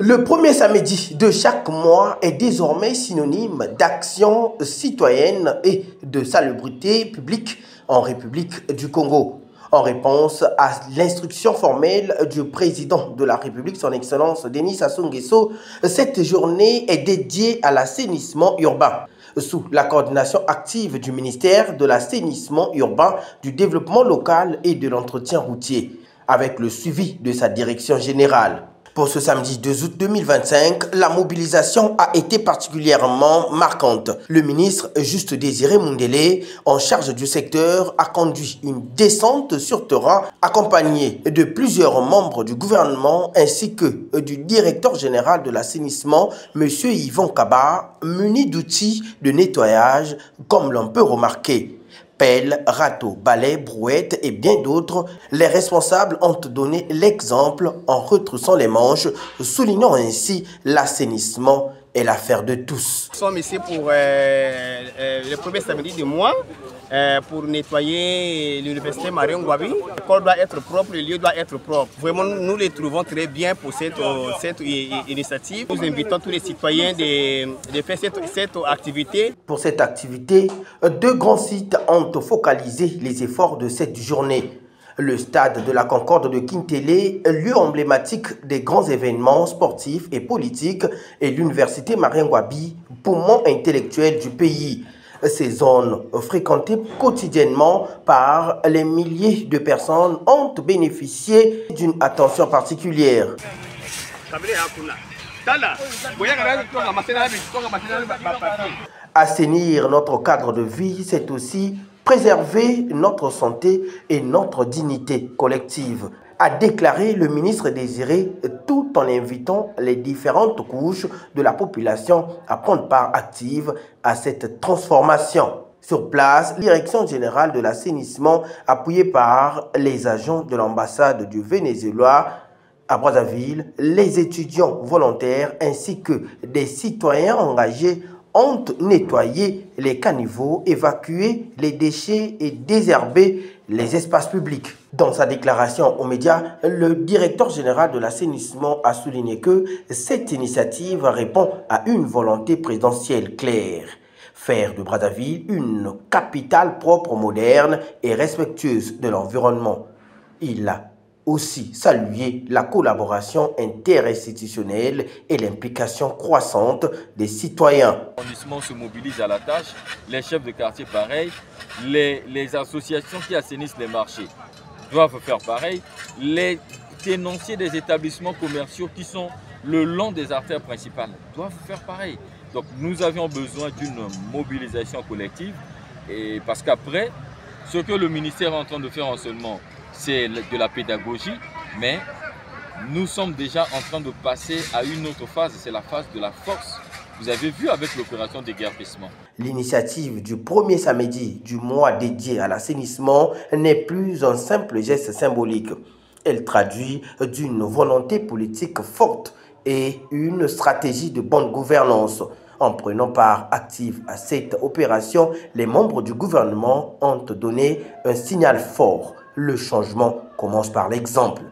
Le premier samedi de chaque mois est désormais synonyme d'action citoyenne et de salubrité publique en République du Congo. En réponse à l'instruction formelle du président de la République, son Excellence Denis Sassou Nguesso, cette journée est dédiée à l'assainissement urbain. Sous la coordination active du ministère de l'assainissement urbain, du développement local et de l'entretien routier, avec le suivi de sa direction générale. Pour ce samedi 2 août 2025, la mobilisation a été particulièrement marquante. Le ministre Juste Désiré Mundele, en charge du secteur, a conduit une descente sur terrain accompagnée de plusieurs membres du gouvernement ainsi que du directeur général de l'assainissement, M. Yvon Kaba, muni d'outils de nettoyage comme l'on peut remarquer. Pelles, râteaux, balais, brouettes et bien d'autres, les responsables ont donné l'exemple en retroussant les manches, soulignant ainsi l'assainissement est l'affaire de tous. Nous sommes ici pour le premier samedi du mois pour nettoyer l'université Marion Ngouabi. L'école doit être propre, le lieu doit être propre. Vraiment, nous les trouvons très bien pour cette initiative. Nous invitons tous les citoyens de faire cette activité. Pour cette activité, deux grands sites ont focalisé les efforts de cette journée. Le stade de la Concorde de Kintélé, lieu emblématique des grands événements sportifs et politiques, et l'université Marion Ngouabi, poumon intellectuel du pays. Ces zones fréquentées quotidiennement par les milliers de personnes ont bénéficié d'une attention particulière. Assainir notre cadre de vie, c'est aussi préserver notre santé et notre dignité collective, a déclaré le ministre Désiré, tout en invitant les différentes couches de la population à prendre part active à cette transformation. Sur place, la direction générale de l'assainissement, appuyée par les agents de l'ambassade du Venezuela à Brazzaville, les étudiants volontaires ainsi que des citoyens engagés ont nettoyé les caniveaux, évacué les déchets et désherbé les espaces publics. Dans sa déclaration aux médias, le directeur général de l'assainissement a souligné que cette initiative répond à une volonté présidentielle claire. Faire de Brazzaville une capitale propre, moderne et respectueuse de l'environnement. Il a aussi saluer la collaboration interinstitutionnelle et l'implication croissante des citoyens. L'arrondissement se mobilise à la tâche, les chefs de quartier pareil, les associations qui assainissent les marchés doivent faire pareil, les tenanciers des établissements commerciaux qui sont le long des artères principales doivent faire pareil. Donc nous avions besoin d'une mobilisation collective et parce qu'après, ce que le ministère est en train de faire en seulement, c'est de la pédagogie, mais nous sommes déjà en train de passer à une autre phase, c'est la phase de la force. Vous avez vu avec l'opération déguerpissement. L'initiative du premier samedi du mois dédié à l'assainissement n'est plus un simple geste symbolique. Elle traduit d'une volonté politique forte et une stratégie de bonne gouvernance. En prenant part active à cette opération, les membres du gouvernement ont donné un signal fort. Le changement commence par l'exemple.